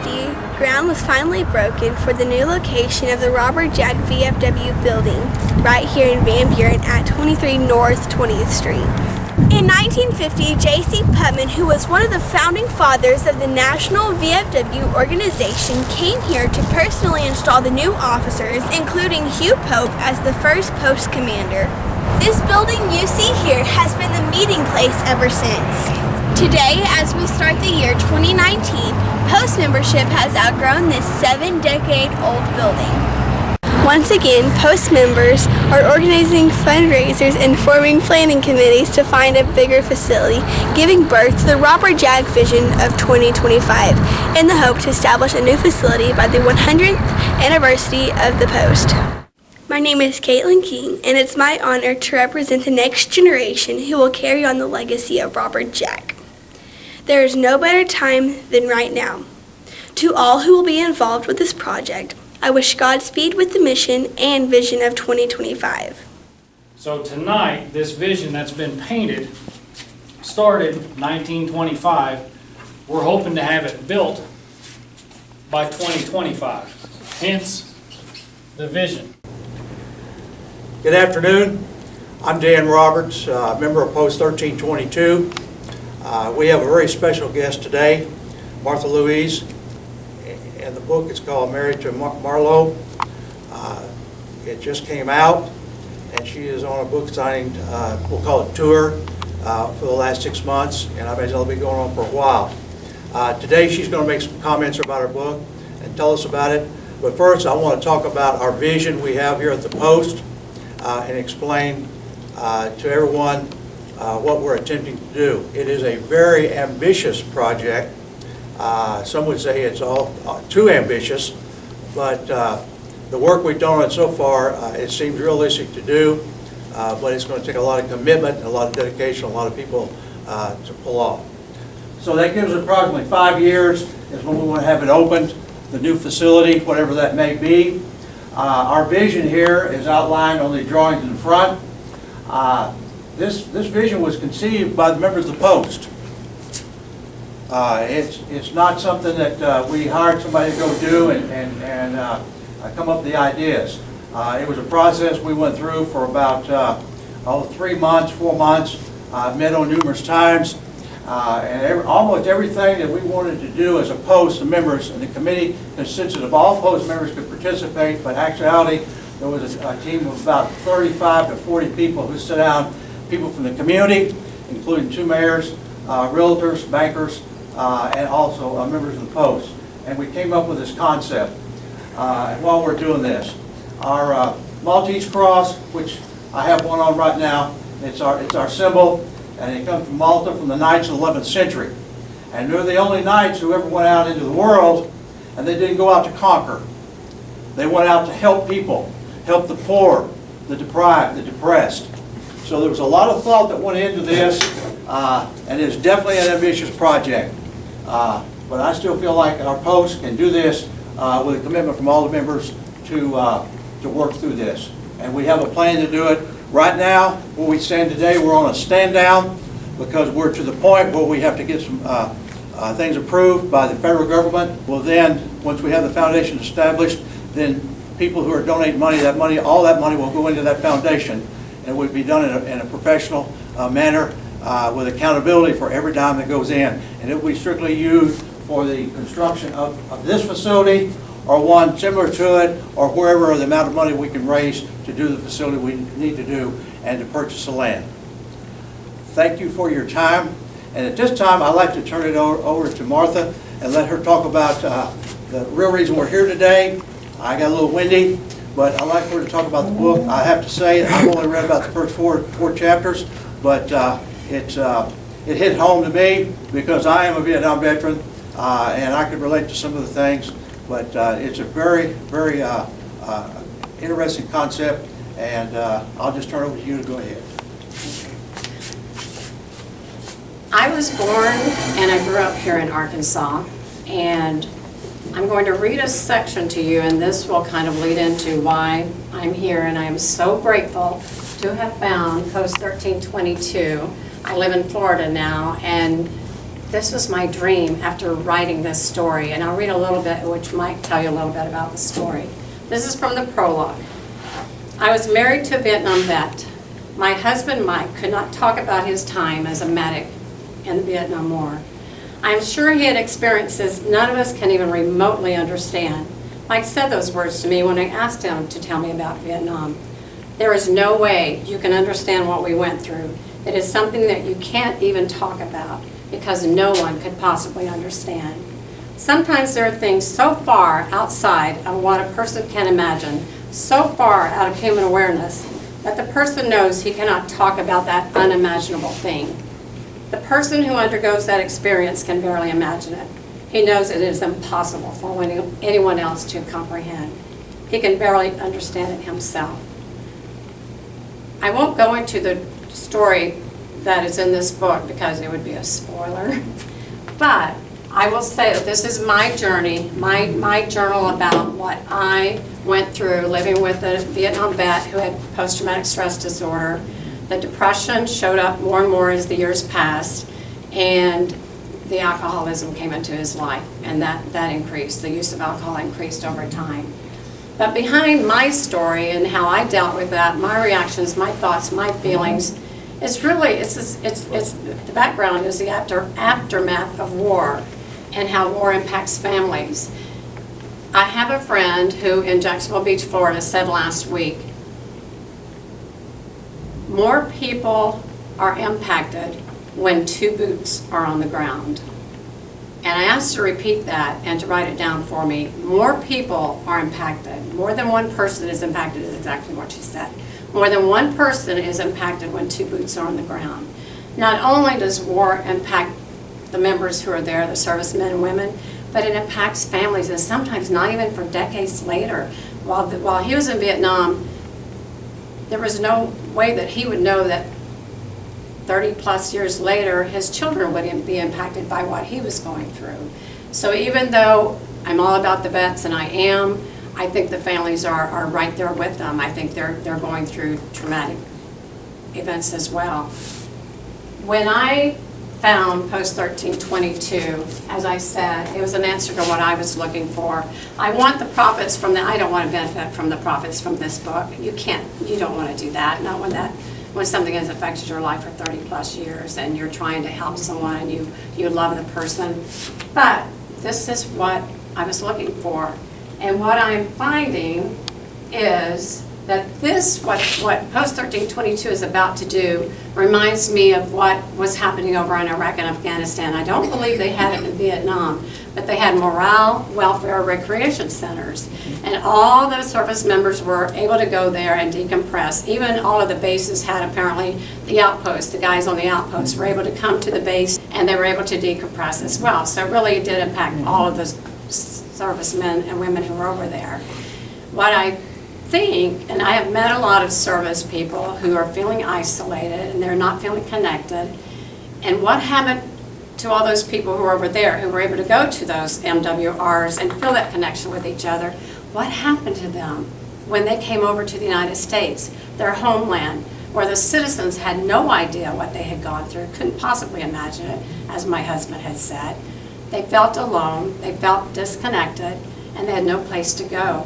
1950, ground was finally broken for the new location of the Robert Jack VFW building, right here in Van Buren at 23 North 20th Street. In 1950, J.C. Putman, who was one of the founding fathers of the National VFW organization, came here to personally install the new officers, including Hugh Pope as the first post commander. This building you see here has been the meeting place ever since. Today, as we start the year 2019, Post membership has outgrown this 7-decade-old building. Once again, Post members are organizing fundraisers and forming planning committees to find a bigger facility, giving birth to the Robert Jack vision of 2025 in the hope to establish a new facility by the 100th anniversary of the Post. My name is Katelyn King, and it's my honor to represent the next generation who will carry on the legacy of Robert Jack. There is no better time than right now. To all who will be involved with this project, I wish Godspeed with the mission and vision of 2025. So tonight, this vision that's been painted started 1925. We're hoping to have it built by 2025, hence the vision. Good afternoon. I'm Dan Roberts, member of Post 1322. We have a very special guest today, Martha Louise, and the book is called Married to Merlot. It just came out, and she is on a book signing, we'll call it tour, for the last 6 months, and I imagine it'll be going on for a while. Today she's going to make some comments about her book and tell us about it, but first I want to talk about our vision we have here at the Post and explain to everyone what we're attempting to do. It is a very ambitious project. Some would say it's all too ambitious, but the work we've done on it so far, it seems realistic to do, but it's going to take a lot of commitment, a lot of dedication, a lot of people to pull off. So that gives us approximately 5 years is when we want to have it opened, the new facility, whatever that may be. Our vision here is outlined on the drawings in front. This vision was conceived by the members of the Post. It's not something that we hired somebody to go do and come up with the ideas. It was a process we went through for about 3 months, 4 months, met on numerous times, and almost everything that we wanted to do as a Post, the members and the committee consisted of all Post members could participate, but in actuality there was a team of about 35 to 40 people who sat down, people from the community, including 2 mayors, realtors, bankers, and also members of the Post. And we came up with this concept. And while we're doing this, our Maltese cross, which I have one on right now, it's our symbol, and it comes from Malta from the Knights of the 11th century. And they're the only knights who ever went out into the world, and they didn't go out to conquer. They went out to help people, help the poor, the deprived, the depressed. So there was a lot of thought that went into this, and it's definitely an ambitious project. But I still feel like our Post can do this with a commitment from all the members to work through this. And we have a plan to do it. Right now, where we stand today, we're on a stand down because we're to the point where we have to get some things approved by the federal government. Well then, once we have the foundation established, then people who are donating money, all that money will go into that foundation. And it would be done in a professional manner with accountability for every dime that goes in. And it will be strictly used for the construction of this facility or one similar to it, or wherever the amount of money we can raise to do the facility we need to do and to purchase the land. Thank you for your time. And at this time, I'd like to turn it over to Martha and let her talk about the real reason we're here today. I got a little windy, but I'd like for her to talk about the book. I have to say, I've only read about the first four chapters, but it hit home to me because I am a Vietnam veteran, and I could relate to some of the things. But it's a very, very interesting concept, and I'll just turn it over to you to go ahead. I was born and I grew up here in Arkansas, and I'm going to read a section to you, and this will kind of lead into why I'm here, and I am so grateful to have found Post 1322. I live in Florida now, and this was my dream after writing this story, and I'll read a little bit, which might tell you a little bit about the story. This is from the prologue. I was married to a Vietnam vet. My husband, Mike, could not talk about his time as a medic in the Vietnam War. I'm sure he had experiences none of us can even remotely understand. Mike said those words to me when I asked him to tell me about Vietnam. There is no way you can understand what we went through. It is something that you can't even talk about because no one could possibly understand. Sometimes there are things so far outside of what a person can imagine, so far out of human awareness, that the person knows he cannot talk about that unimaginable thing. The person who undergoes that experience can barely imagine it. He knows it is impossible for anyone else to comprehend. He can barely understand it himself. I won't go into the story that is in this book because it would be a spoiler, but I will say that this is my journey, my journal about what I went through living with a Vietnam vet who had post-traumatic stress disorder. The depression showed up more and more as the years passed, and the alcoholism came into his life, and that increased. The use of alcohol increased over time. But behind my story and how I dealt with that, my reactions, my thoughts, my feelings, it's really, the background is the aftermath of war and how war impacts families. I have a friend who in Jacksonville Beach, Florida said last week, more people are impacted when two boots are on the ground. And I asked her to repeat that and to write it down for me. More people are impacted. More than one person is impacted is exactly what she said. More than one person is impacted when two boots are on the ground. Not only does war impact the members who are there, the servicemen and women, but it impacts families, and sometimes not even for decades later. While he was in Vietnam, there was no way that he would know that 30 plus years later, his children would be impacted by what he was going through. So even though I'm all about the vets, and I think the families are right there with them. I think they're going through traumatic events as well. When I found Post 1322, as I said, it was an answer to what I was looking for. I want the profits from I don't want to benefit from the profits from this book. You don't want to do that, not when something has affected your life for 30 plus years and you're trying to help someone and you love the person. But this is what I was looking for. And what I'm finding is that what Post 1322 is about to do reminds me of what was happening over in Iraq and Afghanistan. I don't believe they had it in Vietnam, but they had morale, welfare, recreation centers. And all the service members were able to go there and decompress. Even all of the bases had apparently the outposts, the guys on the outposts were able to come to the base and they were able to decompress as well. So it really did impact all of the servicemen and women who were over there. What I think, and I have met a lot of service people who are feeling isolated and they're not feeling connected, and what happened to all those people who were over there who were able to go to those MWRs and feel that connection with each other, what happened to them when they came over to the United States, their homeland, where the citizens had no idea what they had gone through, couldn't possibly imagine it, as my husband had said. They felt alone, they felt disconnected, and they had no place to go.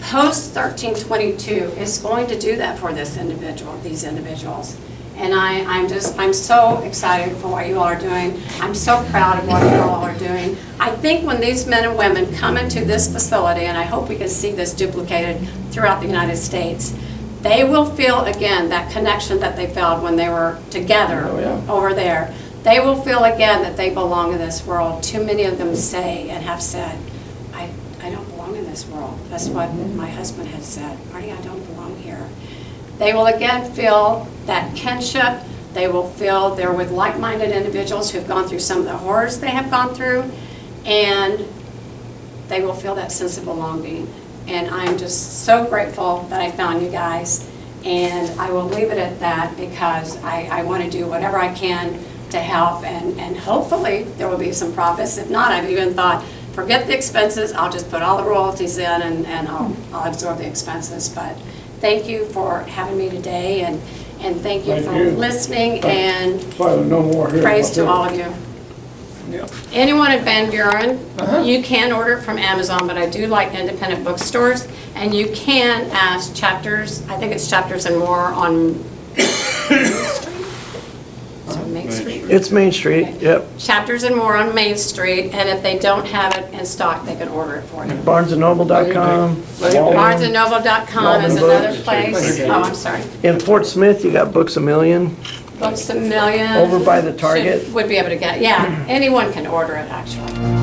Post 1322 is going to do that for these individuals. And I'm so excited for what you all are doing. I'm so proud of what you all are doing. I think when these men and women come into this facility, and I hope we can see this duplicated throughout the United States, they will feel again that connection that they felt when they were together over there. They will feel again that they belong in this world. Too many of them say and have said, I don't belong in this world. That's what my husband had said. Marty, I don't belong here. They will again feel that kinship. They will feel they're with like-minded individuals who've gone through some of the horrors they have gone through, and they will feel that sense of belonging. And I'm just so grateful that I found you guys, and I will leave it at that because I want to do whatever I can to help, and hopefully there will be some profits. If not, I've even thought, forget the expenses, I'll just put all the royalties in and I'll absorb the expenses. But thank you for having me today, and thank you for listening, and no more here. praise to all of you. Anyone in Van Buren, you can order it from Amazon, but I do like independent bookstores, and you can ask Chapters, I think it's Chapters and More on Main Street. It's Main Street, yep. Chapters and More on Main Street, and if they don't have it in stock, they can order it for you. BarnesandNoble.com. BarnesandNoble.com is Walden another Books. place. Oh, I'm sorry. In Fort Smith, you got Books A Million. Books A Million. Over by the Target. Would be able to get, yeah, anyone can order it, actually.